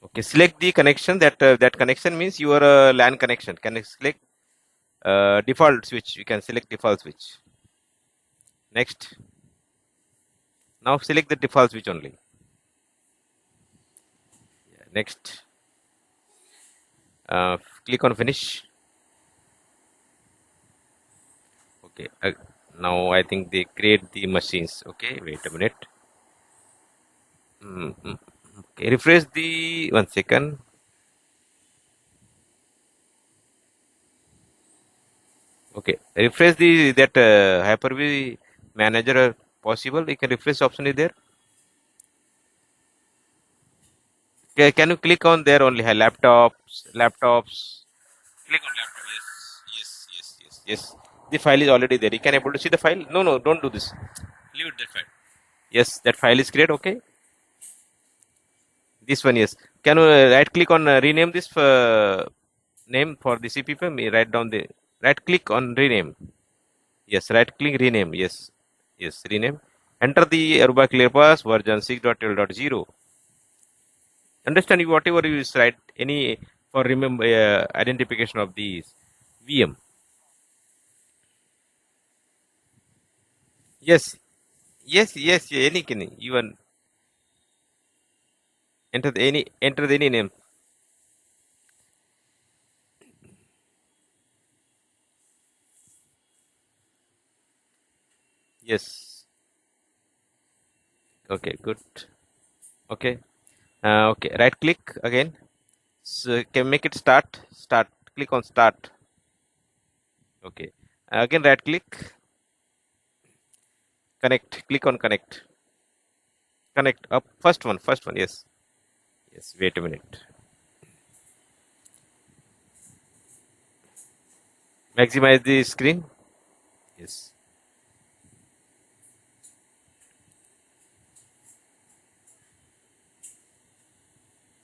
Okay, select the connection. That connection means your LAN connection. Can you select default switch? You can select default switch. Next. Now select the default switch only. Next. Click on finish. Okay. Now I think they create the machines. Okay. Wait a minute. Okay. Refresh the 1 second. Okay. Refresh the that Hyper-V manager possible. You can refresh option is there. Okay, can you click on there only? Laptops. Click on laptop. Yes. The file is already there. You can able to see the file. No, don't do this. Leave it that file. Yes, that file is created. Okay. This one, yes. Can you right click on rename this name for the CPP? Write down the right click on rename. Yes, right click rename. Yes, rename. Enter the Aruba ClearPass version 6.12.0. Understand you whatever you write any for remember identification of these VM. Yes, any can even enter the any name. Yes. Okay, good. Okay. Okay. Right click again. So can make it start. Start. Click on start. Okay. Again right click. Connect. Click on connect. Connect up. First one. Yes. Yes. Wait a minute. Maximize the screen. Yes.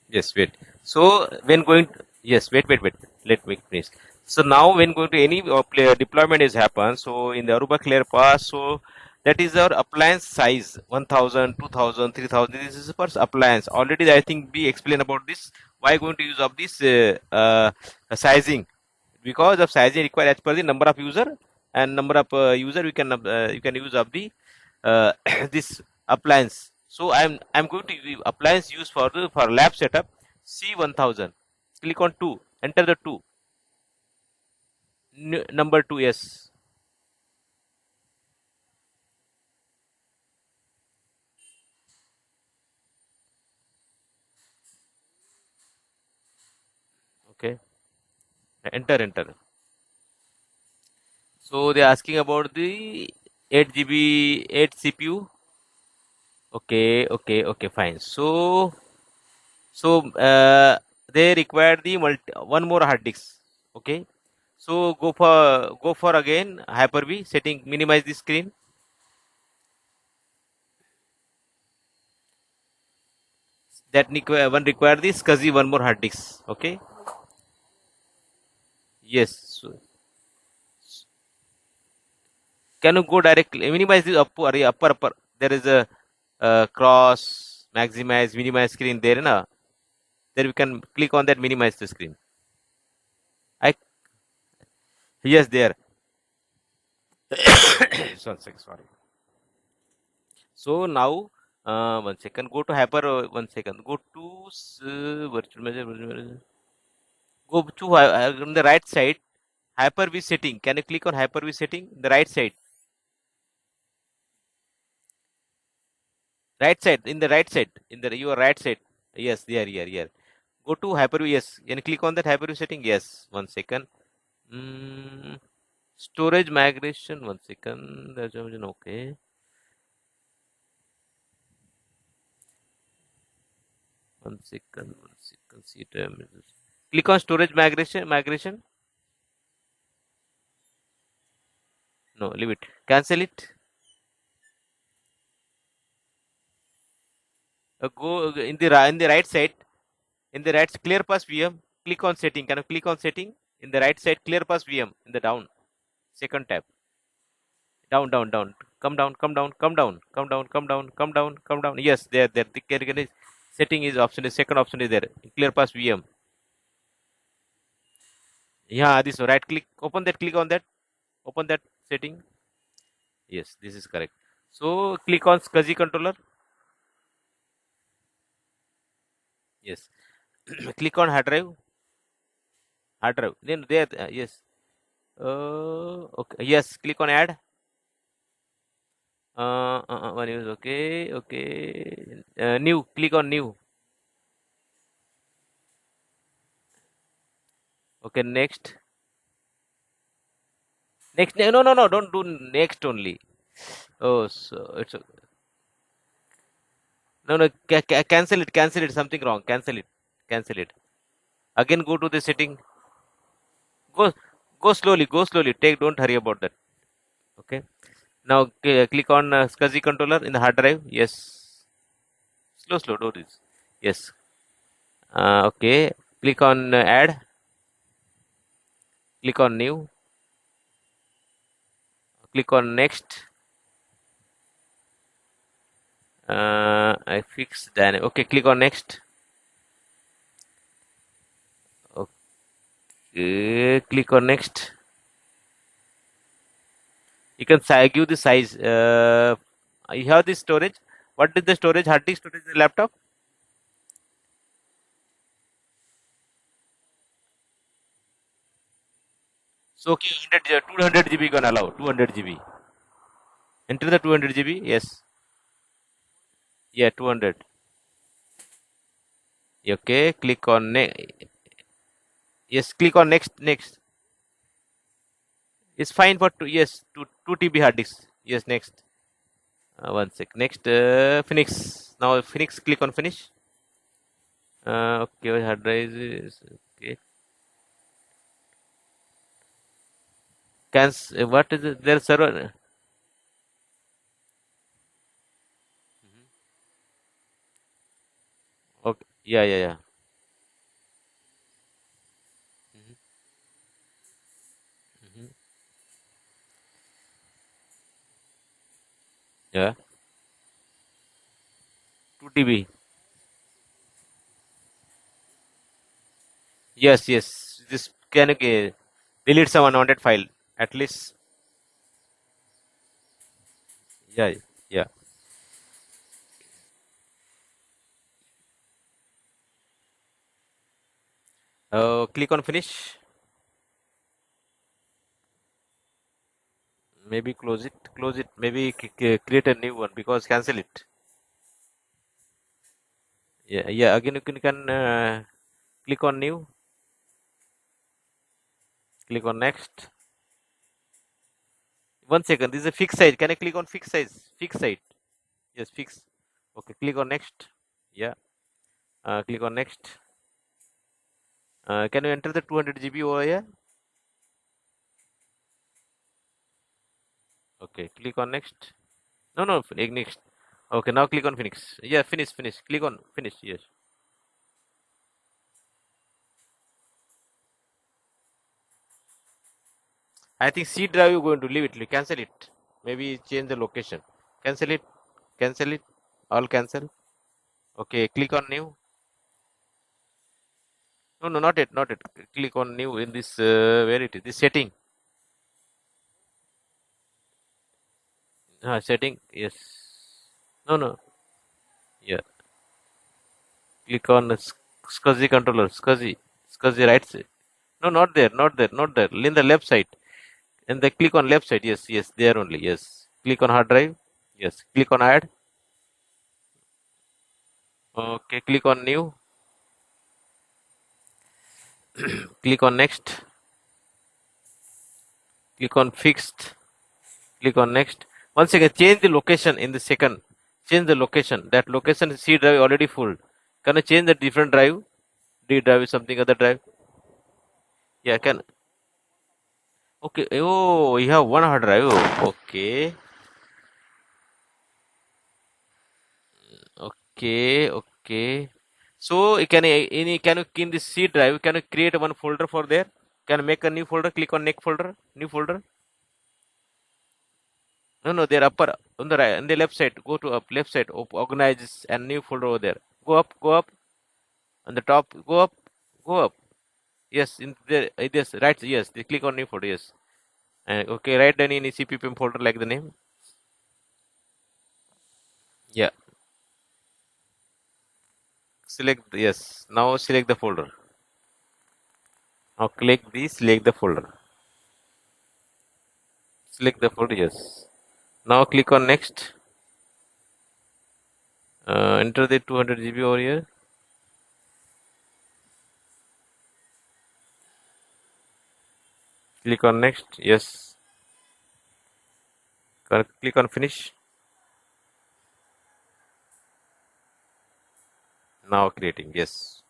Yes, wait. So when going to, yes, wait. Let me finish. So now when going to any deployment is happen, so in the Aruba ClearPass, so that is our appliance size 1000, 2000, 3000. This is for appliance. Already I think we explained about this. Why going to use of this sizing? Because of sizing required as per the number of user and number of user you can use of the uh, this appliance. So I'm going to use appliance used for the for lab setup C1000. Click on 2. Enter the 2. Number 2. Yes. Okay. Enter. So they're asking about the 8 GB 8 CPU. Okay, fine. So they require the one more hard disk. Okay. So go for again Hyper-V setting, minimize the screen. That one require the SCSI one more hard disk. Okay. Yes. So, can you go directly minimize the upper? There is a cross, maximize, minimize screen there, na? There we can click on that, minimize the screen. I yes there. Sorry. So now 1 second. Go to hyper. 1 second. Go to virtual manager. Go to on the right side. Hyper-V setting. Can you click on Hyper-V setting? The right side. Right side. In the right side. In the your right side. Yes, there, here. Go to Hyper-V. Yes. Can you click on that Hyper-V setting? Yes. 1 second. Mm, storage migration. 1 second. That's okay. One second. See time. Click on storage migration. No, leave it. Cancel it. Go in the right side. In the right ClearPass VM. Click on setting. Can you click on setting? In the right side ClearPass VM. In the down. Second tab. Down. Come down. Come down. Yes, there. The category. Setting is option. The second option is there. ClearPass VM. Yeah, this right click. Open that. Click on that. Open that setting. Yes, this is correct. So click on SCSI controller. Yes. Click on hard drive. Hard drive. Then there. Yes. Okay. Yes. Click on add. One is okay. Okay. New. Click on new. Okay. Next. Next. No, no, no. Don't do next only. Oh, so it's no, no. Cancel it. Cancel it. Something wrong. Cancel it. Cancel it. Again, go to the setting. Go, go slowly. Go slowly. Take. Don't hurry about that. Okay. Now click on SCSI controller in the hard drive. Yes. Slow, slow. Do this. Yes. Okay. Click on add. Click on new. Click on next. I fixed that. Okay. Click on next. Okay. Click on next. You can give the size. You have this storage. What is the storage? Hard disk storage in the laptop? So okay, 100, 200 GB can allow. 200 GB. Enter the 200 GB. Yes. Yeah, 200. Okay. Click on yes. Click on next. Next. It's fine for two. Yes, two TB hard disk. Yes. Next. One sec. Next. Phoenix. Now Phoenix. Click on finish. Okay. Hard drive is okay. Cancel. What is it? Their server. Okay. Yeah. Yeah. Yeah. Mhm, mhm. Yeah. 2 TB. Yes. Yes. This can delete some unwanted file. At least. Yeah. Yeah. Click on finish. Maybe close it. Close it. Maybe create a new one because cancel it. Yeah. Yeah. Again, you can click on new. Click on next. 1 second. This is a fixed size. Can I click on fixed size? Fixed size. Yes. Fix. Okay. Click on next. Yeah. Click on next. Can you enter the 200 GB over here? Okay. Click on next. No. No. Next. Okay. Now click on finish. Yeah. Finish. Finish. Click on finish. Yes. I think C drive you're going to leave it. Cancel it. Maybe change the location. Cancel it. Cancel it. All cancel. Okay. Click on new. No, no, not it. Not it. Click on new in this where it is. This setting. Setting. Yes. No, no. Yeah. Click on SCSI controller. SCSI. SCSI right side. No, not there. Not there. Not there. In the left side. And then click on left side. Yes. Yes. There only. Yes. Click on hard drive. Yes. Click on add. Okay. Click on new. Click on next. Click on fixed. Click on next. Once again, change the location in the second. Change the location. That location C drive already full. Can I change the different drive? D drive is something other drive. Yeah, can. Okay. Oh, you have one hard drive. Oh, okay. Okay. Okay. So can you in this C drive? Can you create one folder for there? Can you make a new folder? Click on next folder. New folder. No, no, they're upper on the right, on the left side. Go to up left side. Organize and new folder over there. go up, on the top, go up. Yes, in there, yes, right, yes, they click on new folder, yes. Okay, write down in CPPM folder like the name. Yeah, select, yes, now select the folder. Now select the folder. Select the folder, yes. Now click on next. Enter the 200 GB over here. Click on next, yes. Click on finish. Now creating, yes.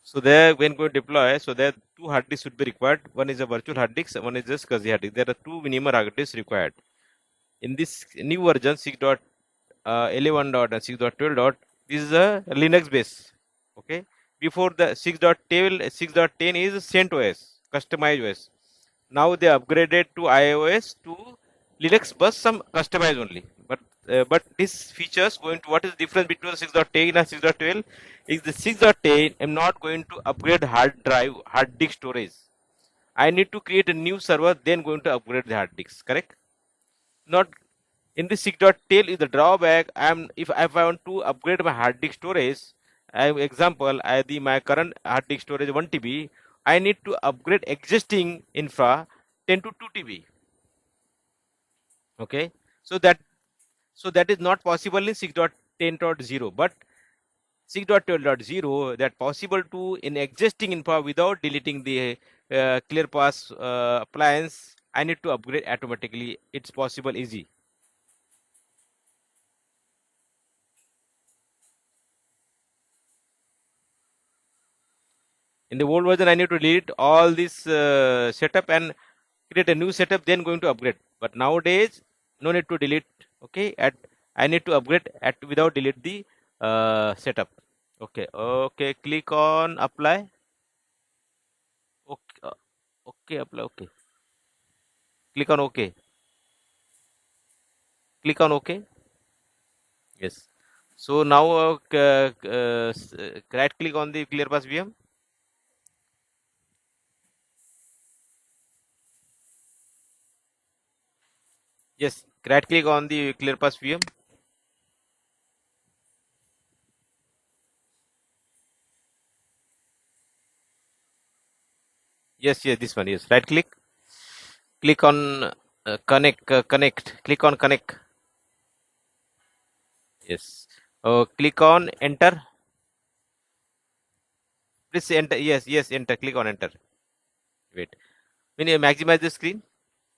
So there, when going to deploy, so there two hard disks should be required. One is a virtual hard disk, one is just SCSI hard disk. There are two minimum hard disks required. In this new version 6.11 dot and 6.12 dot, this is a Linux base. Okay. Before the 6.12, 6.10 is CentOS, customized OS. Now they upgraded to iOS to Linux, but some customized only. But this features going to, what is the difference between the 6.10 and 6.12 is the 6.10 I'm not going to upgrade hard disk storage. I need to create a new server, then going to upgrade the hard disk. Correct? Not in the 6.10 is the drawback. If I want to upgrade my hard disk storage, example, my current hard disk storage 1 TB, I need to upgrade existing infra 10 to 2 TB. Okay, so that is not possible in 6.10.0, but 6.12.0 that possible to in existing infra without deleting the ClearPass appliance. I need to upgrade automatically. It's possible, easy. In the old version, I need to delete all this setup and create a new setup, then going to upgrade. But nowadays, no need to delete. Okay, I need to upgrade at without delete the setup. Okay, okay. Click on apply. Okay, okay, apply. Okay, click on OK. Click on OK. Yes. So now right click on the ClearPass VM. Yes, right click on the ClearPass VM. Yes, yes, this one. Yes, right click. Click on connect. Click on connect. Yes. Click on enter. Please enter. Yes, yes, enter. Click on enter. Wait. When you maximize the screen,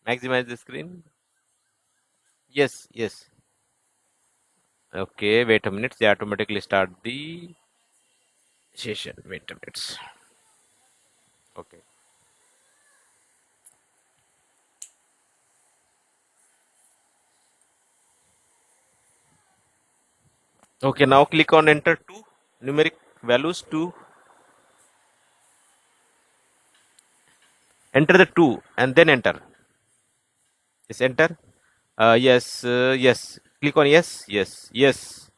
maximize the screen. Yes, yes. Okay, wait a minute. They automatically start the session. Wait a minute. Okay. Okay, now click on enter two numeric values to enter the two and then enter. Yes, enter. Yes, yes. Click on yes, yes, yes.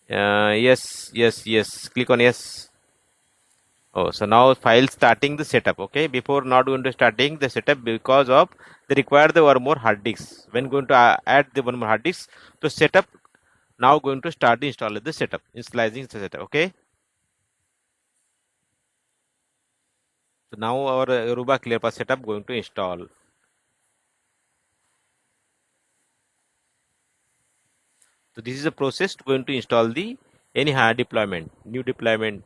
Yes, yes, yes. Click on yes. Oh, so now file starting the setup. Okay, before not going to starting the setup because of they require the one more hard disks. When going to add the one more hard disk to setup, now going to start the install the setup, initializing the setup. Okay, so now our Aruba ClearPass setup going to install. So this is a process going to install the any hard deployment, new deployment.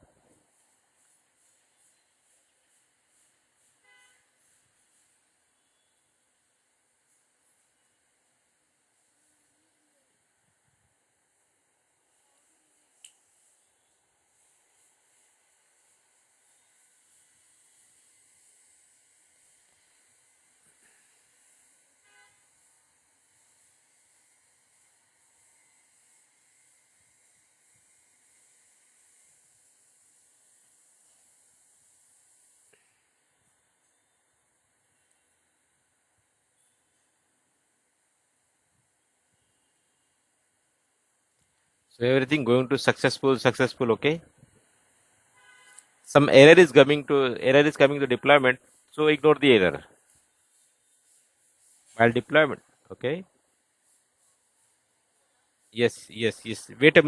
So everything going to successful, okay. Some error is coming to deployment, so ignore the error while deployment, okay. Yes, yes, yes. Wait a minute.